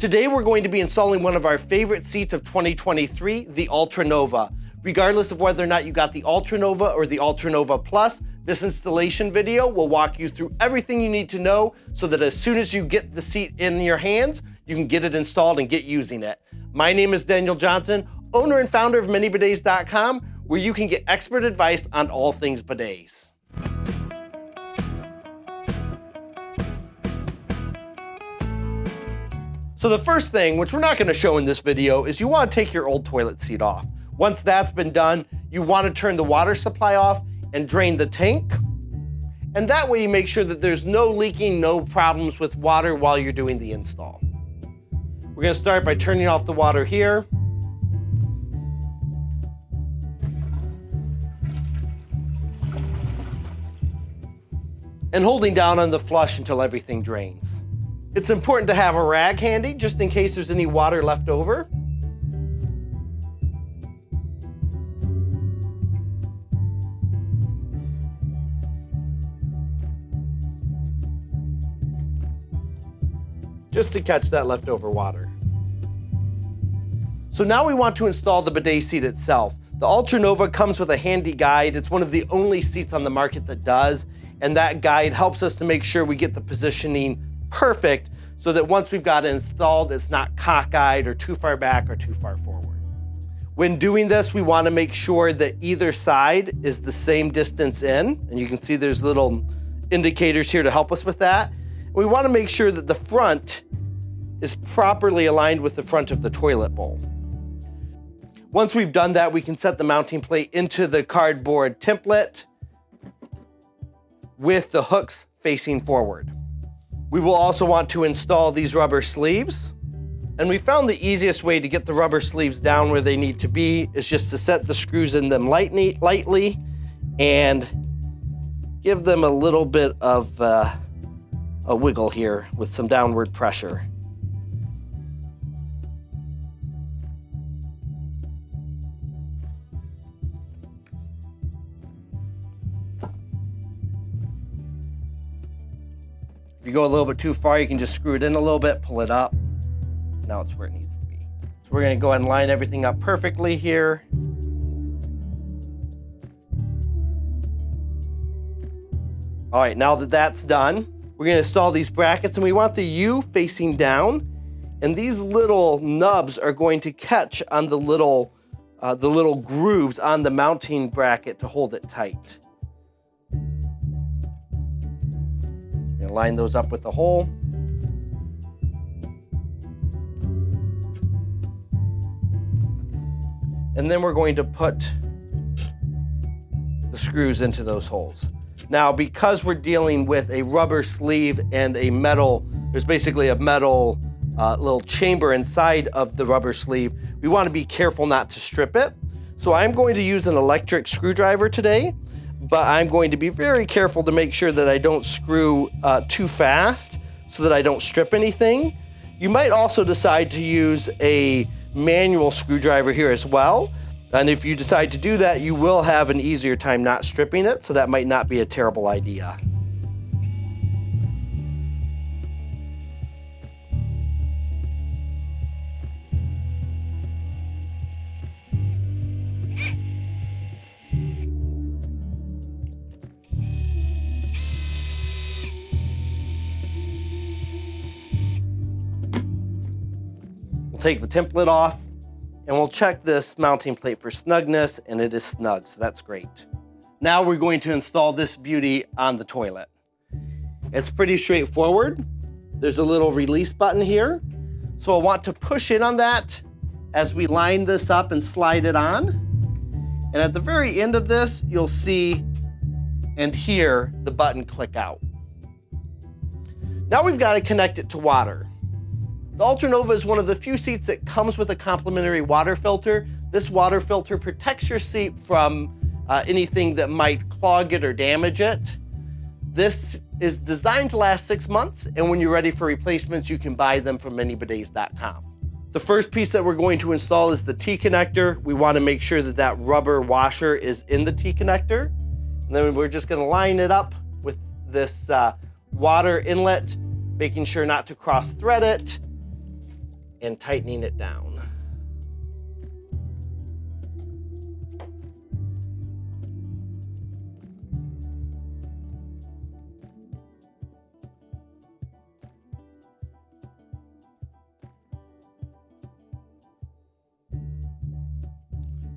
Today we're going to be installing one of our favorite seats of 2023, the Ultra Nova. Regardless of whether or not you got the Ultra Nova or the Ultra Nova Plus, this installation video will walk you through everything you need to know so that as soon as you get the seat in your hands, you can get it installed and get using it. My name is Daniel Johnson, owner and founder of ManyBidets.com, where you can get expert advice on all things bidets. So the first thing, which we're not going to show in this video, is you want to take your old toilet seat off. Once that's been done, you want to turn the water supply off and drain the tank. And that way you make sure that there's no leaking, no problems with water while you're doing the install. We're going to start by turning off the water here. And holding down on the flush until everything drains. It's important to have a rag handy just in case there's any water left over. Just to catch that leftover water. So now we want to install the bidet seat itself. The Ultra Nova comes with a handy guide. It's one of the only seats on the market that does, and that guide helps us to make sure we get the positioning perfect so that once we've got it installed, it's not cockeyed or too far back or too far forward. When doing this, we want to make sure that either side is the same distance in, and you can see there's little indicators here to help us with that. We want to make sure that the front is properly aligned with the front of the toilet bowl. Once we've done that, we can set the mounting plate into the cardboard template with the hooks facing forward. We will also want to install these rubber sleeves. And we found the easiest way to get the rubber sleeves down where they need to be is just to set the screws in them lightly and give them a little bit of a wiggle here with some downward pressure. If you go a little bit too far, you can just screw it in a little bit, pull it up. Now it's where it needs to be. So we're going to go ahead and line everything up perfectly here. All right, now that that's done, we're going to install these brackets, and we want the U facing down, and these little nubs are going to catch on the little grooves on the mounting bracket to hold it tight. Line those up with the hole. And then we're going to put the screws into those holes. Now, because we're dealing with a rubber sleeve and a metal, there's basically a metal little chamber inside of the rubber sleeve, we want to be careful not to strip it. So I'm going to use an electric screwdriver today, but I'm going to be very careful to make sure that I don't screw too fast so that I don't strip anything. You might also decide to use a manual screwdriver here as well. And if you decide to do that, you will have an easier time not stripping it, so that might not be a terrible idea. Take the template off and we'll check this mounting plate for snugness, and it is snug, so that's great. Now we're going to install this beauty on the toilet. It's pretty straightforward. There's a little release button here. So I want to push in on that as we line this up and slide it on. And at the very end of this, you'll see and hear the button click out. Now we've got to connect it to water. The Ultra Nova is one of the few seats that comes with a complimentary water filter. This water filter protects your seat from anything that might clog it or damage it. This is designed to last 6 months, and when you're ready for replacements, you can buy them from ManyBidets.com. The first piece that we're going to install is the T-connector. We want to make sure that that rubber washer is in the T-connector. And then we're just going to line it up with this water inlet, making sure not to cross thread it. and tightening it down.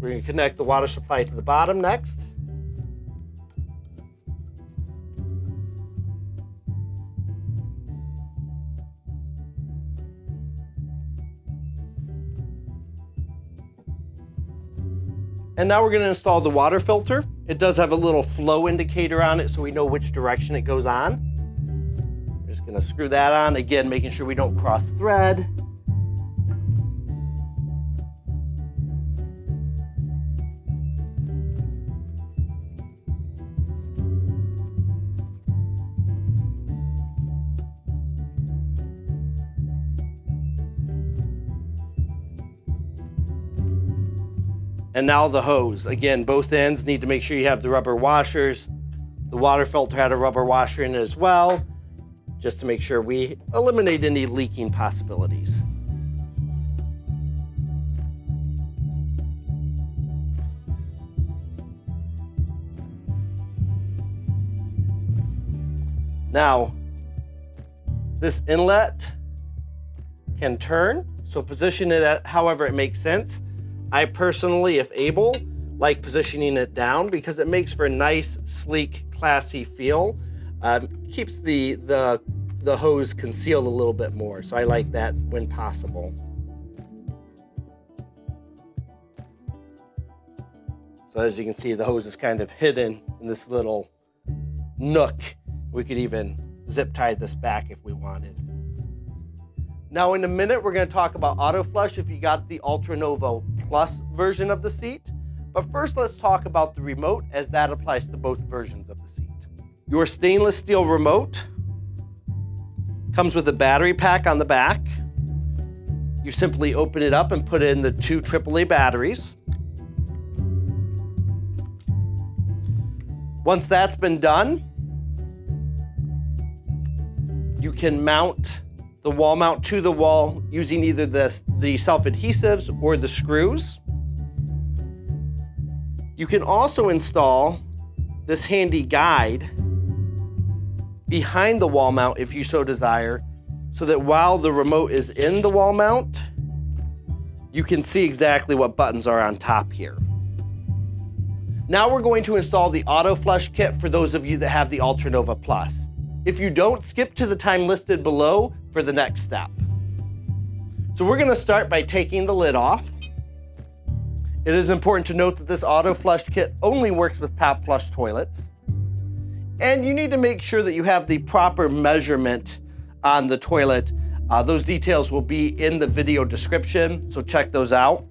We're going to connect the water supply to the bottom next. And now we're going to install the water filter. It does have a little flow indicator on it so we know which direction it goes on. We're just going to screw that on, again, making sure we don't cross thread. And now the hose. Again, both ends need to make sure you have the rubber washers. The water filter had a rubber washer in it as well, just to make sure we eliminate any leaking possibilities. Now, this inlet can turn, so position it at however it makes sense. I personally, if able, like positioning it down because it makes for a nice, sleek, classy feel. Keeps the hose concealed a little bit more, so I like that when possible. So as you can see, the hose is kind of hidden in this little nook. We could even zip tie this back if we wanted. Now in a minute, we're going to talk about Autoflush if you got the Ultranova Plus version of the seat. But first, let's talk about the remote, as that applies to both versions of the seat. Your stainless steel remote comes with a battery pack on the back. You simply open it up and put in the 2 AAA batteries. Once that's been done, you can mount the wall mount to the wall using either the self-adhesives or the screws. You can also install this handy guide behind the wall mount if you so desire, so that while the remote is in the wall mount, you can see exactly what buttons are on top here. Now we're going to install the Autoflush kit for those of you that have the Ultranova Plus. If you don't, skip to the time listed below for the next step. So we're going to start by taking the lid off. It is important to note that this Autoflush kit only works with top flush toilets. And you need to make sure that you have the proper measurement on the toilet. Those details will be in the video description, so check those out.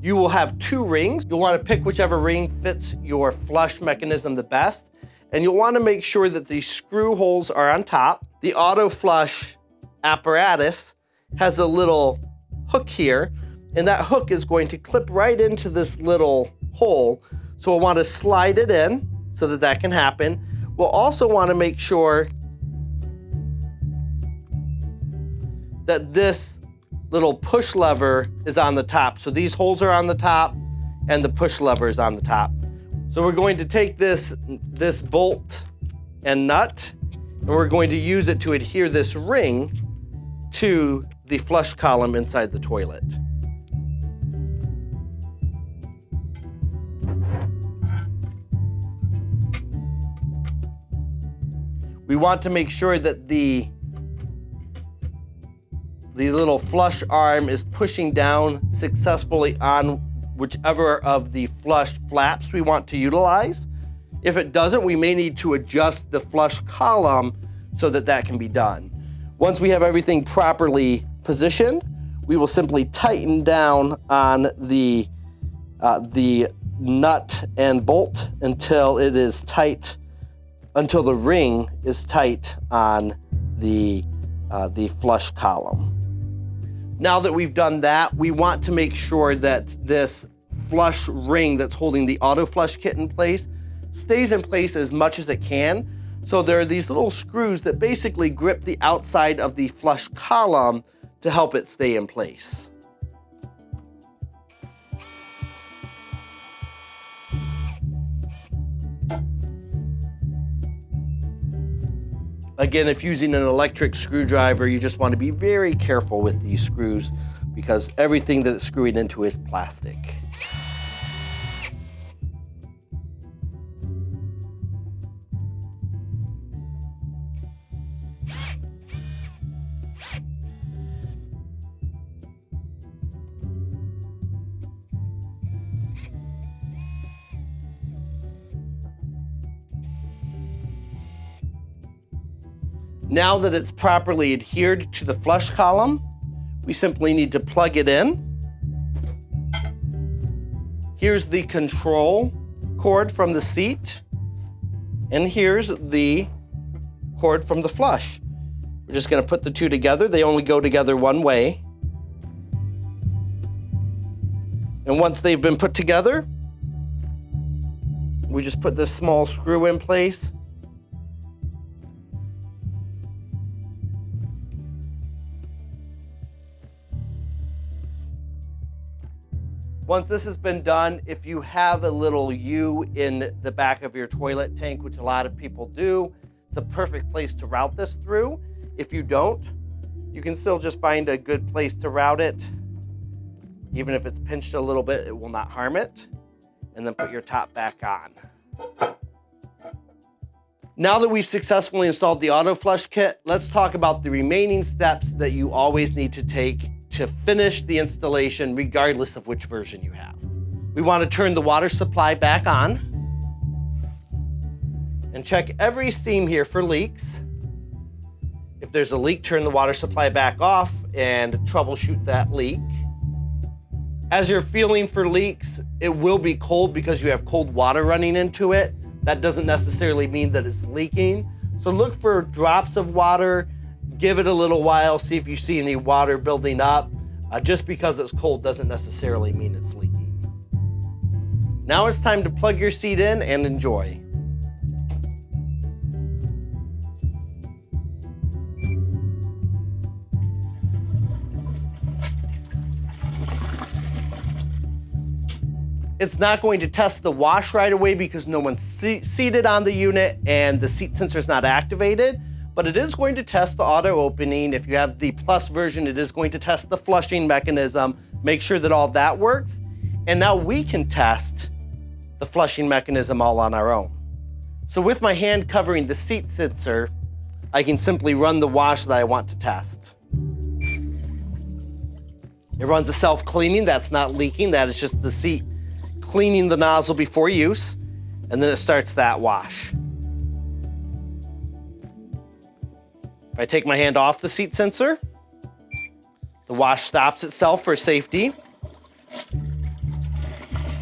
You will have 2 rings. You'll want to pick whichever ring fits your flush mechanism the best. And you'll want to make sure that the screw holes are on top. The Autoflush apparatus has a little hook here, and that hook is going to clip right into this little hole. So we'll want to slide it in so that that can happen. We'll also want to make sure that this little push lever is on the top. So these holes are on the top and the push lever is on the top. So we're going to take this bolt and nut, and we're going to use it to adhere this ring to the flush column inside the toilet. We want to make sure that the little flush arm is pushing down successfully on whichever of the flush flaps we want to utilize. If it doesn't, we may need to adjust the flush column so that that can be done. Once we have everything properly positioned, we will simply tighten down on the nut and bolt until it is tight, until the ring is tight on the flush column. Now that we've done that, we want to make sure that this flush ring that's holding the Autoflush kit in place stays in place as much as it can. So there are these little screws that basically grip the outside of the flush column to help it stay in place. Again, if using an electric screwdriver, you just want to be very careful with these screws because everything that it's screwing into is plastic. Now that it's properly adhered to the flush column, we simply need to plug it in. Here's the control cord from the seat, and here's the cord from the flush. We're just gonna put the two together. They only go together one way. And once they've been put together, we just put this small screw in place. Once this has been done, if you have a little U in the back of your toilet tank, which a lot of people do, it's a perfect place to route this through. If you don't, you can still just find a good place to route it. Even if it's pinched a little bit, it will not harm it. And then put your top back on. Now that we've successfully installed the Autoflush kit, let's talk about the remaining steps that you always need to take to finish the installation regardless of which version you have. We want to turn the water supply back on and check every seam here for leaks. If there's a leak, turn the water supply back off and troubleshoot that leak. As you're feeling for leaks, it will be cold because you have cold water running into it. That doesn't necessarily mean that it's leaking. So look for drops of water. Give it a little while, see if you see any water building up. Just because it's cold doesn't necessarily mean it's leaking. Now it's time to plug your seat in and enjoy. It's not going to test the wash right away because no one's seated on the unit and the seat sensor is not activated. But it is going to test the auto opening. If you have the Plus version, it is going to test the flushing mechanism, make sure that all that works. And now we can test the flushing mechanism all on our own. So with my hand covering the seat sensor, I can simply run the wash that I want to test. It runs a self-cleaning, that's not leaking, that is just the seat cleaning the nozzle before use, and then it starts that wash. If I take my hand off the seat sensor, the wash stops itself for safety.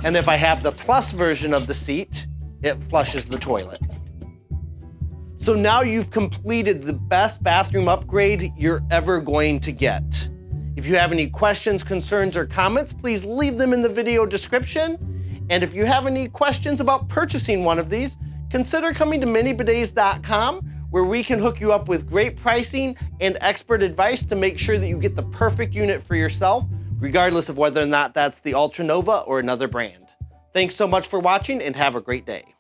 And if I have the Plus version of the seat, it flushes the toilet. So now you've completed the best bathroom upgrade you're ever going to get. If you have any questions, concerns, or comments, please leave them in the video description. And if you have any questions about purchasing one of these, consider coming to manybidets.com, where we can hook you up with great pricing and expert advice to make sure that you get the perfect unit for yourself, regardless of whether or not that's the Ultra Nova or another brand. Thanks so much for watching and have a great day.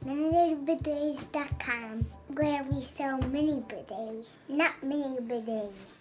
ManyBidets.com, where we sell mini bidets, not mini bidets.